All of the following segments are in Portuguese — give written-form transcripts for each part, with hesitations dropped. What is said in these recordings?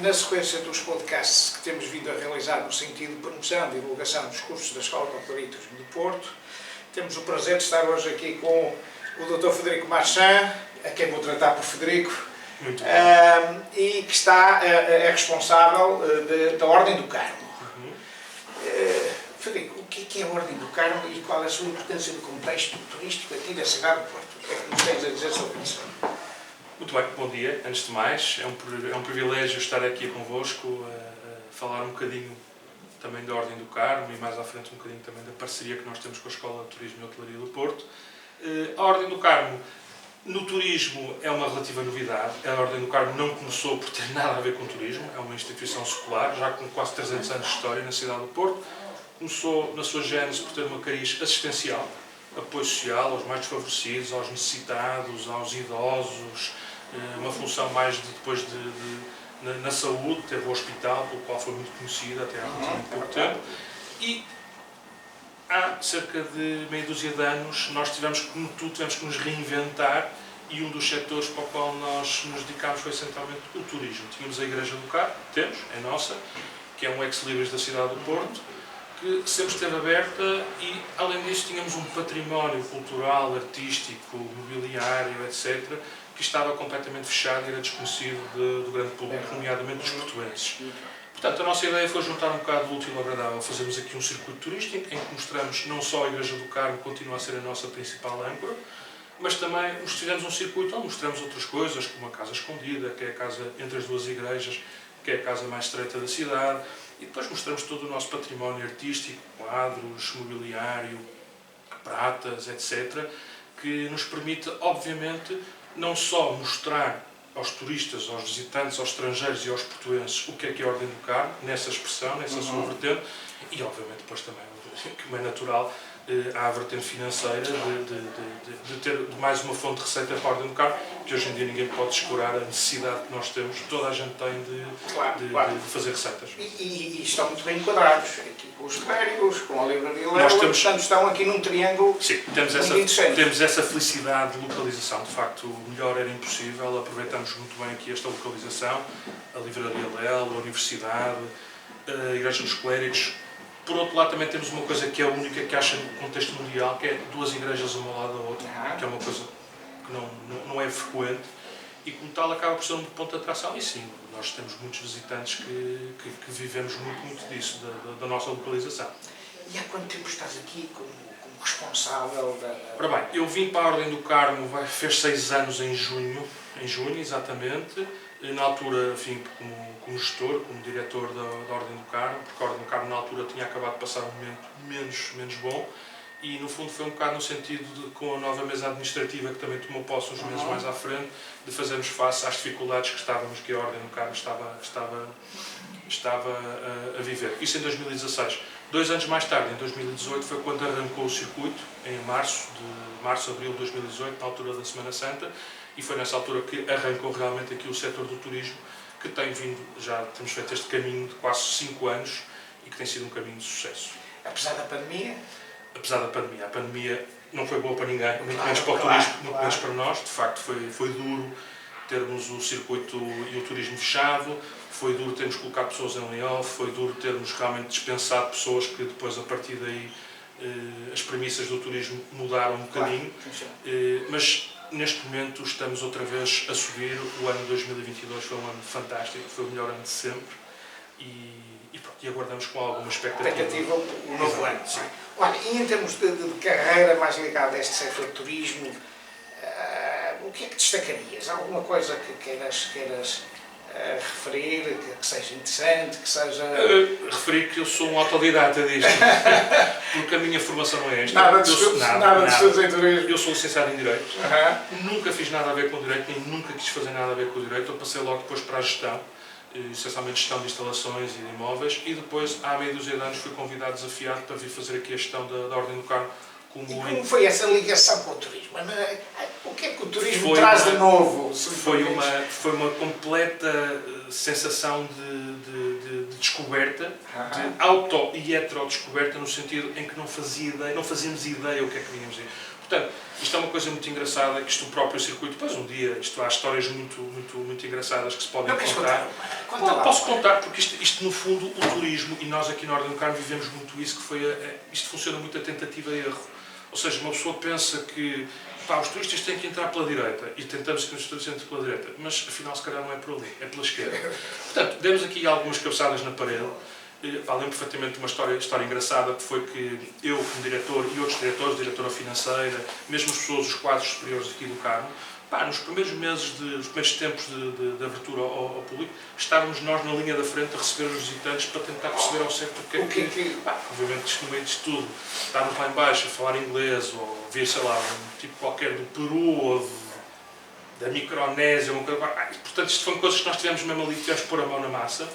na sequência dos podcasts que temos vindo a realizar no sentido de promoção e divulgação dos cursos da Escola de Hotelaria e Turismo do Porto, temos o prazer de estar hoje aqui com o Dr. Frederico Marchand, a quem vou tratar por Frederico, e que é responsável da Ordem do Carmo. Frederico, o que é a Ordem do Carmo e qual é a sua importância no contexto turístico aqui da cidade de Porto? O que é que nos tens a dizer sobre isso? Muito bem, bom dia. Antes de mais, é um privilégio estar aqui convosco a falar um bocadinho também da Ordem do Carmo e mais à frente um bocadinho também da parceria que nós temos com a Escola de Turismo e Hotelaria do Porto. A Ordem do Carmo no turismo é uma relativa novidade. A Ordem do Carmo não começou por ter nada a ver com turismo, é uma instituição secular, já com quase 300 anos de história na cidade do Porto. Começou na sua gênese por ter uma cariz assistencial, apoio social aos mais desfavorecidos, aos necessitados, aos idosos, uma função mais na saúde, teve o hospital, pelo qual foi muito conhecida até há muito pouco tempo. E há cerca de meia dúzia de anos nós tivemos que nos reinventar, e um dos setores para o qual nós nos dedicámos foi essencialmente o turismo. Tínhamos a Igreja do Carmo, é nossa, que é um ex-libris da cidade do Porto, que sempre esteve aberta, e além disso tínhamos um património cultural, artístico, mobiliário, etc., que estava completamente fechado e era desconhecido do grande público, nomeadamente dos portuenses. Portanto, a nossa ideia foi juntar um bocado do útil ao agradável. Fazemos aqui um circuito turístico em que mostramos não só a Igreja do Carmo, que continua a ser a nossa principal âncora, mas também fizemos um circuito onde mostramos outras coisas, como a Casa Escondida, que é a casa entre as duas igrejas, que é a casa mais estreita da cidade, e depois mostramos todo o nosso património artístico, quadros, mobiliário, pratas, etc., que nos permite, obviamente, não só mostrar aos turistas, aos visitantes, aos estrangeiros e aos portuenses o que é a Ordem do Carmo, nessa expressão, nessa sua vertente, e obviamente depois também, como é natural, há a vertente financeira de ter mais uma fonte de receita para a Ordem do Carmo, que hoje em dia ninguém pode descurar a necessidade que nós temos, toda a gente tem de fazer receitas. E estão muito bem enquadrados, aqui com os clérigos, com a livraria Léo, portanto estão aqui num triângulo. Sim, temos essa felicidade de localização, de facto o melhor era impossível, aproveitamos muito bem aqui esta localização, a livraria Léo, a universidade, a Igreja dos Clérigos. Por outro lado, também temos uma coisa que é única, que acha no contexto mundial, que é duas igrejas uma ao lado da outra, que é uma coisa que não é frequente, e como tal acaba por ser um ponto de atração. E sim, nós temos muitos visitantes que vivemos muito disso, da nossa localização. E há quanto tempo estás aqui como responsável da... Ora bem, eu vim para a Ordem do Carmo, fez 6 anos em junho exatamente. Na altura, enfim, como gestor, como diretor da Ordem do Carmo, porque a Ordem do Carmo na altura tinha acabado de passar um momento menos bom, e no fundo foi um bocado no sentido de, com a nova mesa administrativa, que também tomou posse uns meses mais à frente, de fazermos face às dificuldades que a Ordem do Carmo estava a viver. Isso em 2016. 2 anos mais tarde, em 2018, foi quando arrancou o circuito, em abril de 2018, na altura da Semana Santa, e foi nessa altura que arrancou realmente aqui o setor do turismo, que tem vindo, já temos feito este caminho de quase 5 anos, e que tem sido um caminho de sucesso. Apesar da pandemia? Apesar da pandemia. A pandemia não foi boa para ninguém, muito menos para o turismo, muito menos para nós. De facto, foi duro termos o circuito e o turismo fechado, foi duro termos colocado pessoas em layoff, foi duro termos realmente dispensado pessoas que depois, a partir daí, as premissas do turismo mudaram um bocadinho, mas neste momento estamos outra vez a subir. O ano de 2022 foi um ano fantástico, foi o melhor ano de sempre, e aguardamos com alguma expectativa o novo ano. Sim. Olha, e em termos de carreira mais ligada a este setor de turismo, o que é que destacarias? Alguma coisa que queiras referir, que seja interessante, que seja... Referir que eu sou um autodidata disto, porque a minha formação não é esta. Nada de estudos em turismo. Eu sou licenciado em Direito, nunca fiz nada a ver com Direito, nem nunca quis fazer nada a ver com o Direito. Eu passei logo depois para a gestão, essencialmente gestão de instalações e de imóveis, e depois, há meia dúzia de anos, fui convidado, desafiado, para vir fazer aqui a gestão da Ordem do Carmo. E como foi essa ligação com o turismo? O que é que o turismo traz de novo? Foi uma completa sensação de descoberta, de auto e hetero-descoberta, no sentido em que não fazíamos ideia o que é que vinhamos a ir. Portanto, isto é uma coisa muito engraçada, que isto o próprio circuito, depois um dia, há histórias muito engraçadas que se podem contar. Posso contar, porque isto no fundo, o turismo, e nós aqui na Ordem do Carmo vivemos muito isso, que foi isto funciona muito a tentativa e erro. Ou seja, uma pessoa pensa que os turistas têm que entrar pela direita, e tentamos que os turistas entrem pela direita, mas afinal se calhar não é por ali, é pela esquerda. Portanto, demos aqui algumas cabeçadas na parede. Lembro perfeitamente de uma história engraçada, que foi que eu, como diretor, e outros diretores, diretora financeira, mesmo as pessoas, os quadros superiores aqui do Carmo, nos primeiros meses, os primeiros tempos de abertura ao público, estávamos nós na linha da frente a receber os visitantes para tentar perceber ao certo o que é que... Obviamente, isto no meio disto tudo, estarmos lá em baixo a falar inglês, ou ver, sei lá, um tipo qualquer do Peru, ou da Micronésia, uma coisa... Portanto, isto foram coisas que nós tivemos mesmo ali, tivemos que pôr a mão na massa.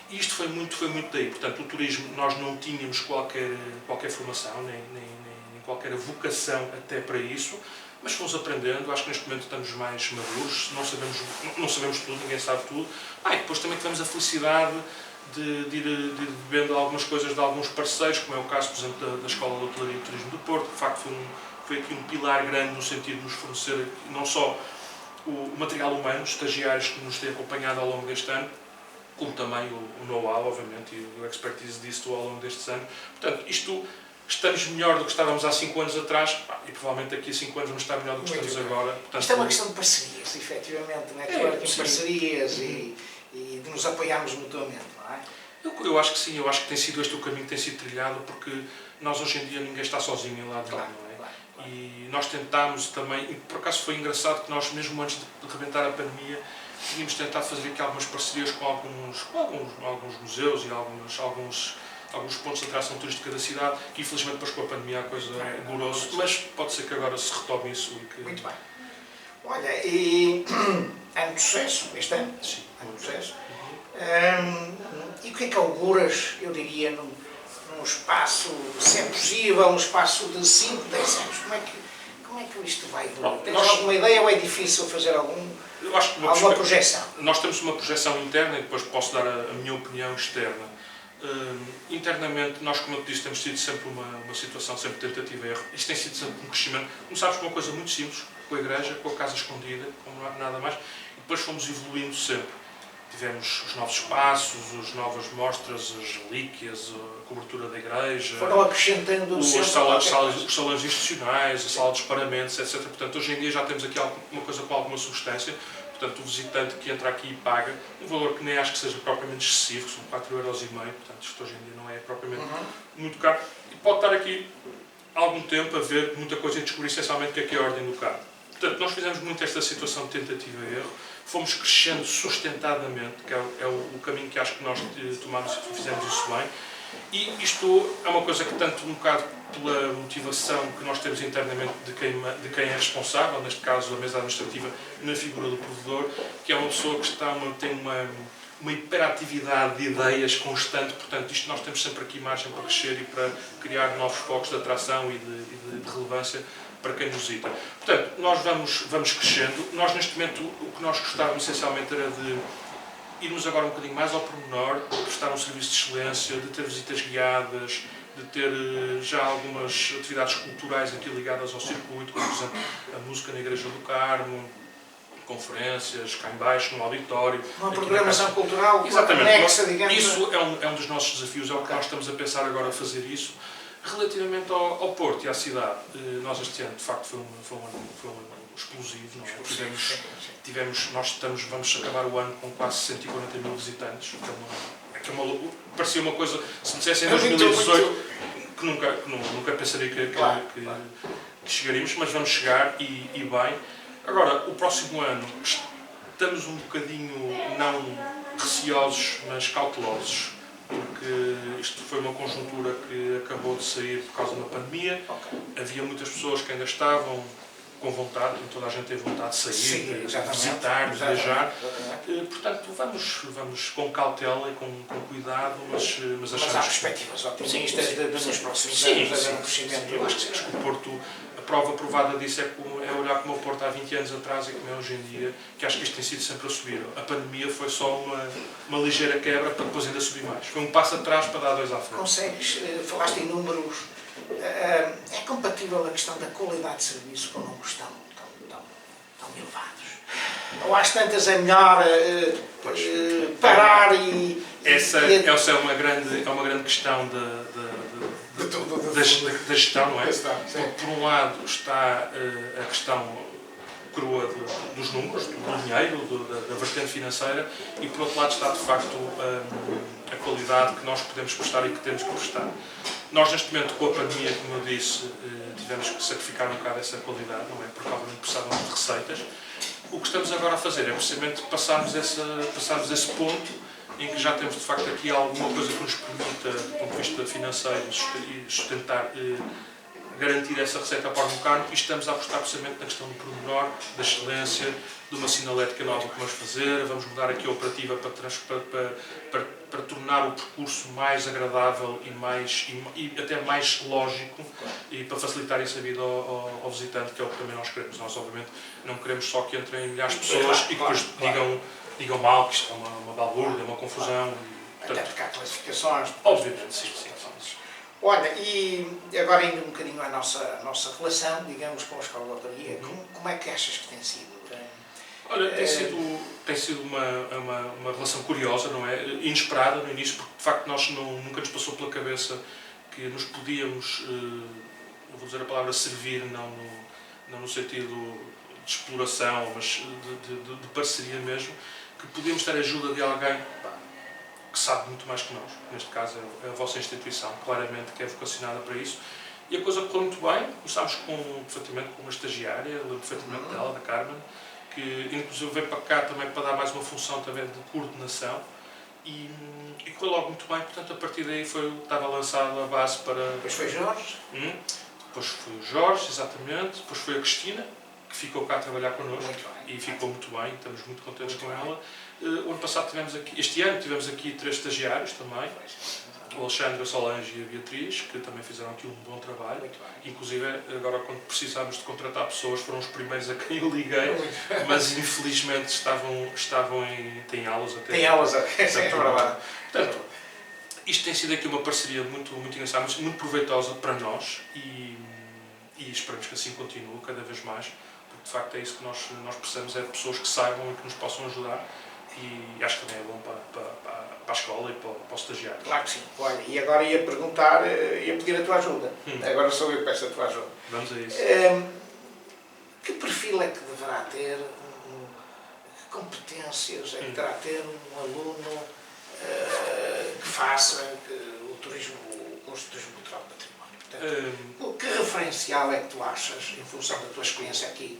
E isto foi muito daí. Portanto, o turismo, nós não tínhamos qualquer formação, nem qualquer vocação até para isso, mas fomos aprendendo. Acho que neste momento estamos mais maduros, não sabemos tudo, ninguém sabe tudo. E depois também tivemos a felicidade de ir bebendo algumas coisas de alguns parceiros, como é o caso, por exemplo, da Escola de Hotelaria e Turismo do Porto, que de facto foi aqui um pilar grande no sentido de nos fornecer não só o material humano, os estagiários que nos têm acompanhado ao longo deste ano, como também o know-how, obviamente, e o expertise disso ao longo destes anos. Portanto, estamos melhor do que estávamos há 5 anos atrás, e provavelmente daqui a 5 anos vamos estar melhor do que estamos agora. Portanto, isto é uma questão de parcerias, efetivamente, networking, parcerias e de nos apoiarmos mutuamente, não é? Eu acho que sim, eu acho que tem sido este o caminho que tem sido trilhado, porque nós hoje em dia ninguém está sozinho em lado nenhum, não é? E nós tentámos também, e por acaso foi engraçado que nós, mesmo antes de rebentar a pandemia, tínhamos tentado fazer aqui algumas parcerias com alguns museus e alguns pontos de atração turística da cidade, que infelizmente depois com a pandemia a coisa demorou-se, mas pode ser que agora se retome isso. Muito bem. Olha, e ano de sucesso, este ano? Sim. Ano de sucesso. E o que é que auguras, eu diria, num espaço, se é possível, um espaço de 5, 10 anos? Como é que isto vai evoluir? Tens alguma ideia ou é difícil fazer alguma projeção? Nós temos uma projeção interna e depois posso dar a minha opinião externa. Internamente, nós, como eu disse, temos tido sempre uma situação, sempre tentativa e erro. Isto tem sido sempre um crescimento. Começámos com uma coisa muito simples, com a igreja, com a casa escondida, como nada mais, e depois fomos evoluindo sempre. Tivemos os novos espaços, as novas mostras, as relíquias, a cobertura da igreja, foram acrescentando os salões institucionais, a sala dos paramentos, etc. Portanto, hoje em dia já temos aqui uma coisa com alguma substância. Portanto, o visitante que entra aqui e paga um valor que nem acho que seja propriamente excessivo, que são 4,5€. Portanto, isto hoje em dia não é propriamente muito caro. E pode estar aqui algum tempo a ver muita coisa e descobrir essencialmente o que é a Ordem do Carmo. Portanto, nós fizemos muito esta situação de tentativa e erro. Fomos crescendo sustentadamente, que é o caminho que acho que nós tomamos e fizemos isso bem. E isto é uma coisa que tanto um bocado pela motivação que nós temos internamente de quem é responsável, neste caso a mesa administrativa, na figura do provedor, que é uma pessoa que tem uma hiperatividade de ideias constante, portanto isto nós temos sempre aqui margem para crescer e para criar novos focos de atração e de relevância para quem nos visita. Portanto, nós vamos crescendo. Nós, neste momento, o que nós gostávamos essencialmente era de irmos agora um bocadinho mais ao pormenor, de prestar um serviço de excelência, de ter visitas guiadas, de ter já algumas atividades culturais aqui ligadas ao circuito, como, por exemplo, a música na Igreja do Carmo, conferências, cá em baixo, no auditório. Uma programação cultural anexa, digamos. Isso é um dos nossos desafios, é o que nós estamos a pensar agora a fazer isso. Relativamente ao Porto e à cidade, nós este ano, de facto, foi um ano explosivo. Não é? Vamos acabar o ano com quase 140 mil visitantes, parecia uma coisa, se me dissessem em 2018, que nunca pensaria que chegaríamos, mas vamos chegar e bem. Agora, o próximo ano, estamos um bocadinho, não receosos, mas cautelosos, porque isto foi uma conjuntura que acabou de sair por causa da pandemia. Havia muitas pessoas que ainda estavam com vontade, toda a gente teve vontade de sair, de visitar, de viajar. Portanto, vamos com cautela e com cuidado, mas achamos... Mas há perspectivas otimistas nos próximos anos, um crescimento. Eu acho que sim, o Porto, a prova provada disso é olhar como o Porto há 20 anos atrás e como é hoje em dia, que acho que isto tem sido sempre a subir. A pandemia foi só uma ligeira quebra para depois ainda subir mais. Foi um passo atrás para dar 2 à frente. Consegues, falaste em números, é compatível a questão da qualidade de serviço com números tão elevados? Ou às tantas é melhor parar e... Essa é uma grande questão da gestão, não é? Por um lado está a questão crua dos números, do dinheiro, da vertente financeira, e por outro lado está de facto a qualidade que nós podemos prestar e que temos que prestar. Nós neste momento, com a pandemia, como eu disse, tivemos que sacrificar um bocado essa qualidade, não é? Porque obviamente precisávamos de receitas. O que estamos agora a fazer é precisamente passarmos esse ponto em que já temos de facto aqui alguma coisa que nos permita, do ponto de vista financeiro, sustentar, garantir essa receita para o carne, e estamos a apostar precisamente na questão do pormenor, da excelência, de uma sinalética nova que vamos fazer. Vamos mudar aqui a operativa para tornar o percurso mais agradável e até mais lógico, e para facilitar essa vida ao visitante, que é o que também nós queremos. Nós, obviamente, não queremos só que entrem milhares de pessoas e que depois digam mal, que isto é uma balbúrdia, uma confusão. Até porque há classificações. Obviamente, sim. Olha, e agora indo um bocadinho à nossa relação, digamos, com a Escola de Hotelaria, como é que achas que tem sido? Olha, tem sido uma relação curiosa, não é? Inesperada no início, porque de facto nunca nos passou pela cabeça que nos podíamos, eu vou dizer a palavra servir, não no sentido de exploração, mas de parceria mesmo, que podíamos ter a ajuda de alguém que sabe muito mais que nós. Neste caso é a vossa instituição, claramente, que é vocacionada para isso. E a coisa correu muito bem. Começámos perfeitamente com uma estagiária, lembro perfeitamente dela, da Carmen, que inclusive veio para cá também para dar mais uma função também de coordenação, e correu logo muito bem. Portanto, a partir daí estava lançada a base para... Depois foi Jorge. Depois foi o Jorge, exatamente. Depois foi a Cristina, que ficou cá a trabalhar connosco e ficou muito bem, estamos muito contentes com ela. O ano passado este ano tivemos aqui 3 estagiários também, o Alexandre, a Solange e a Beatriz, que também fizeram aqui um bom trabalho. Inclusive, agora quando precisámos de contratar pessoas, foram os primeiros a quem eu liguei, mas infelizmente estavam em aulas até. Tem aulas até, é verdade. Portanto, isto tem sido aqui uma parceria muito engraçada, muito proveitosa para nós, e esperamos que assim continue cada vez mais, porque de facto é isso que nós precisamos, é de pessoas que saibam e que nos possam ajudar, e acho que também é bom para a escola e para o estagiário. Claro que sim. Olha, e agora ia perguntar, ia pedir a tua ajuda. Agora sou eu que peço a tua ajuda. Vamos a isso. Que perfil é que deverá ter, que competências é que terá ter um aluno que faça o curso de Turismo Cultural e Património? Portanto, que referencial é que tu achas, em função da tua experiência aqui?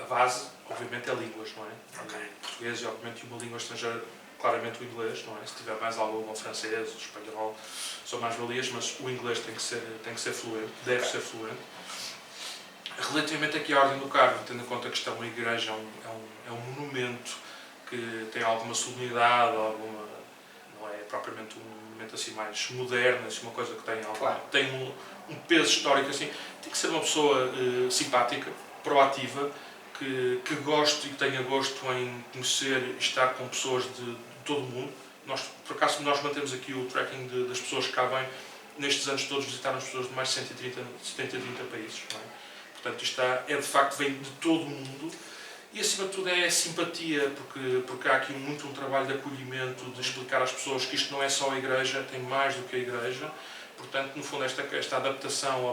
A base, obviamente, é línguas, não é? Okay. Português e, obviamente, uma língua estrangeira, claramente o inglês, não é? Se tiver mais alguma, o francês, o espanhol, são mais valias, mas o inglês tem que ser fluente, deve ser fluente. Relativamente aqui à Ordem do Carmo, tendo em conta que isto é uma igreja, é um monumento que tem alguma solenidade, não é propriamente um monumento assim mais moderno, assim, uma coisa que tem um peso histórico assim, tem que ser uma pessoa simpática, proativa, que goste e que tenha gosto em conhecer e estar com pessoas de todo o mundo. Por acaso, nós mantemos aqui o tracking das pessoas que cá vêm. Nestes anos todos visitaram as pessoas de mais de 130 países. Não é? Portanto, isto de facto vem de todo o mundo. E acima de tudo é a simpatia, porque há aqui muito um trabalho de acolhimento, de explicar às pessoas que isto não é só a igreja, tem mais do que a igreja. Portanto, no fundo, esta adaptação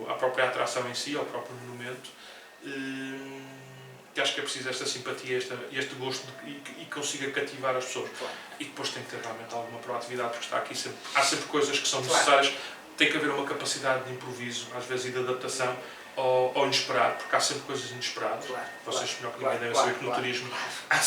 à própria atração em si, ao próprio monumento, que acho que é preciso esta simpatia, este gosto e consiga cativar as pessoas. Claro. E depois tem que ter realmente alguma proatividade, porque há sempre coisas que são necessárias, tem que haver uma capacidade de improviso, às vezes, e de adaptação ao inesperado, porque há sempre coisas inesperadas. Vocês melhor que ninguém devem saber que no turismo há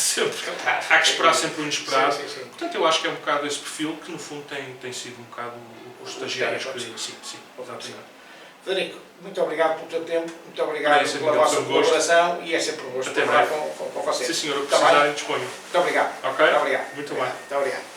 que esperar sempre o inesperado. Sim. Portanto, eu acho que é um bocado esse perfil que, no fundo, tem sido um bocado os estagiários que... Sim, exatamente. Frederico, muito obrigado pelo teu tempo, muito obrigado pela vossa colaboração, e é sempre um gosto falar com vocês. Sim, senhor, o que precisarem, disponho. Muito obrigado. Ok? Muito obrigado. Muito bem. Muito obrigado.